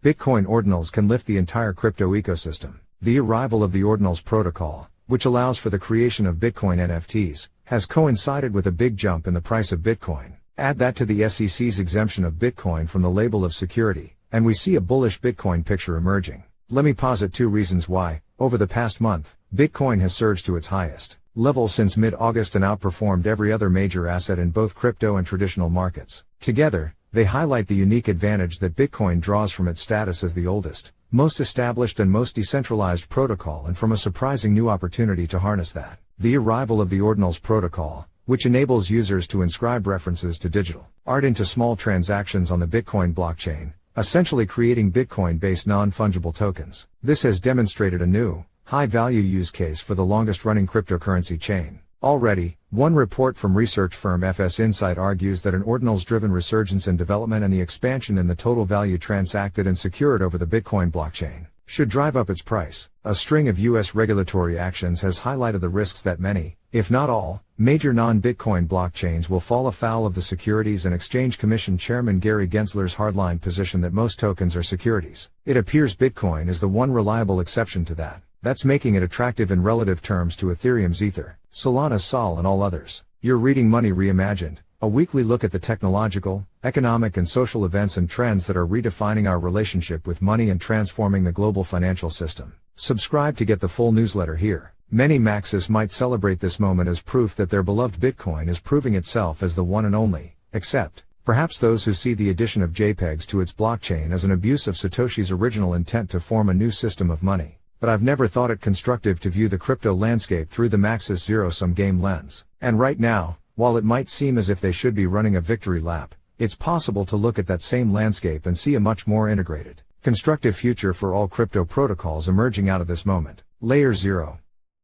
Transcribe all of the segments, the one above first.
Bitcoin ordinals can lift the entire crypto ecosystem. The arrival of the Ordinals Protocol, which allows for the creation of Bitcoin NFTs, has coincided with a big jump in the price of Bitcoin. Add that to the SEC's exemption of Bitcoin from the label of security, and we see a bullish Bitcoin picture emerging. Let me posit 2 reasons why. Over the past month, Bitcoin has surged to its highest level since mid-August and outperformed every other major asset in both crypto and traditional markets. Together, they highlight the unique advantage that Bitcoin draws from its status as the oldest, most established and most decentralized protocol, and from a surprising new opportunity to harness that. The arrival of the Ordinals Protocol, which enables users to inscribe references to digital art into small transactions on the Bitcoin blockchain, essentially creating Bitcoin-based non-fungible tokens. This has demonstrated a new, high-value use case for the longest-running cryptocurrency chain. Already, one report from research firm FSInsight argues that an Ordinals-driven resurgence in development and the expansion in the total value transacted and secured over the Bitcoin blockchain should drive up its price. A string of U.S. regulatory actions has highlighted the risks that many, if not all, major non-Bitcoin blockchains will fall afoul of the Securities and Exchange Commission Chairman Gary Gensler's hardline position that most tokens are securities. It appears Bitcoin is the one reliable exception to that. That's making it attractive in relative terms to Ethereum's Ether, Solana's Sol, and all others. You're reading Money Reimagined, a weekly look at the technological, economic and social events and trends that are redefining our relationship with money and transforming the global financial system. Subscribe to get the full newsletter here. Many Maxis might celebrate this moment as proof that their beloved Bitcoin is proving itself as the one and only, except, perhaps those who see the addition of JPEGs to its blockchain as an abuse of Satoshi's original intent to form a new system of money. But I've never thought it constructive to view the crypto landscape through the Maxis zero-sum game lens. And right now, while it might seem as if they should be running a victory lap, it's possible to look at that same landscape and see a much more integrated, constructive future for all crypto protocols emerging out of this moment. Layer 0.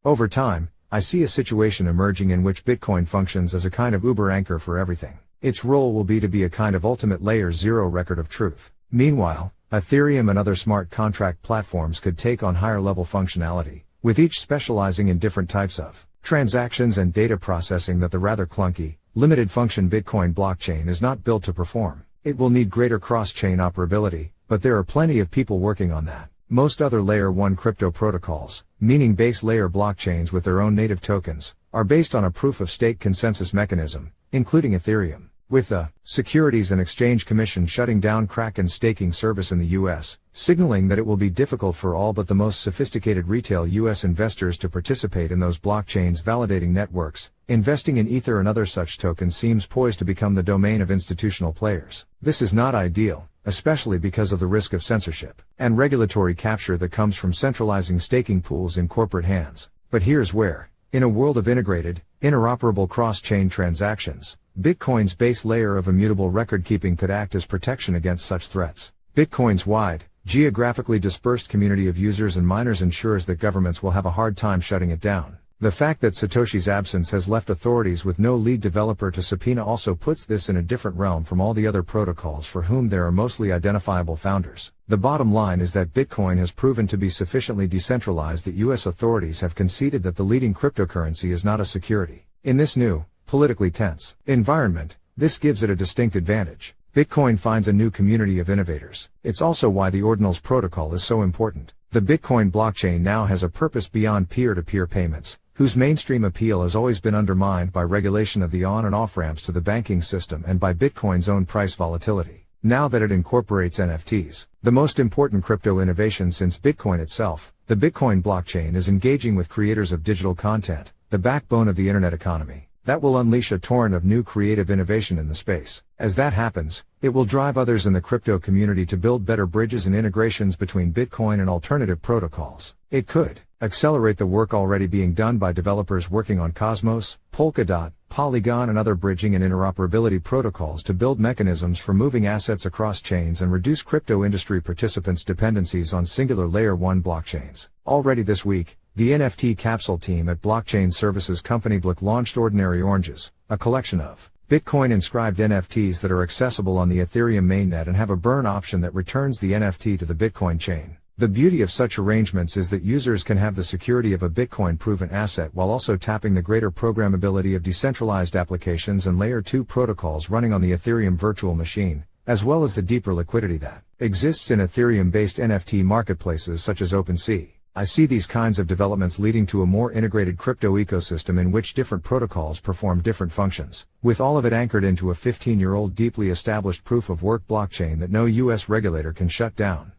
Over time, I see a situation emerging in which Bitcoin functions as a kind of Uber anchor for everything. Its role will be to be a kind of ultimate Layer 0 record of truth. Meanwhile, Ethereum and other smart contract platforms could take on higher-level functionality, with each specializing in different types of transactions and data processing that the rather clunky, limited-function Bitcoin blockchain is not built to perform. It will need greater cross-chain operability, but there are plenty of people working on that. Most other Layer 1 crypto protocols, meaning base layer blockchains with their own native tokens, are based on a proof-of-stake consensus mechanism, including Ethereum. With the Securities and Exchange Commission shutting down Kraken's staking service in the U.S., signaling that it will be difficult for all but the most sophisticated retail U.S. investors to participate in those blockchains validating networks, investing in Ether and other such tokens seems poised to become the domain of institutional players. This is not ideal, especially because of the risk of censorship and regulatory capture that comes from centralizing staking pools in corporate hands. But here's where, in a world of integrated, interoperable cross-chain transactions, Bitcoin's base layer of immutable record-keeping could act as protection against such threats. Bitcoin's wide, geographically dispersed community of users and miners ensures that governments will have a hard time shutting it down. The fact that Satoshi's absence has left authorities with no lead developer to subpoena also puts this in a different realm from all the other protocols for whom there are mostly identifiable founders. The bottom line is that Bitcoin has proven to be sufficiently decentralized that U.S. authorities have conceded that the leading cryptocurrency is not a security. In this new, politically tense environment, this gives it a distinct advantage. Bitcoin finds a new community of innovators. It's also why the Ordinals Protocol is so important. The Bitcoin blockchain now has a purpose beyond peer-to-peer payments, whose mainstream appeal has always been undermined by regulation of the on- and off-ramps to the banking system and by Bitcoin's own price volatility. Now that it incorporates NFTs, the most important crypto innovation since Bitcoin itself, the Bitcoin blockchain is engaging with creators of digital content, the backbone of the internet economy. That will unleash a torrent of new creative innovation in the space. As that happens, it will drive others in the crypto community to build better bridges and integrations between Bitcoin and alternative protocols. It could accelerate the work already being done by developers working on Cosmos, Polkadot, Polygon and other bridging and interoperability protocols to build mechanisms for moving assets across chains and reduce crypto industry participants' dependencies on singular Layer 1 blockchains. Already this week, the NFT capsule team at blockchain services company Blick launched Ordinary Oranges, a collection of Bitcoin inscribed NFTs that are accessible on the Ethereum mainnet and have a burn option that returns the NFT to the Bitcoin chain. The beauty of such arrangements is that users can have the security of a Bitcoin-proven asset while also tapping the greater programmability of decentralized applications and Layer 2 protocols running on the Ethereum virtual machine, as well as the deeper liquidity that exists in Ethereum-based NFT marketplaces such as OpenSea. I see these kinds of developments leading to a more integrated crypto ecosystem in which different protocols perform different functions, with all of it anchored into a 15-year-old deeply established proof-of-work blockchain that no US regulator can shut down.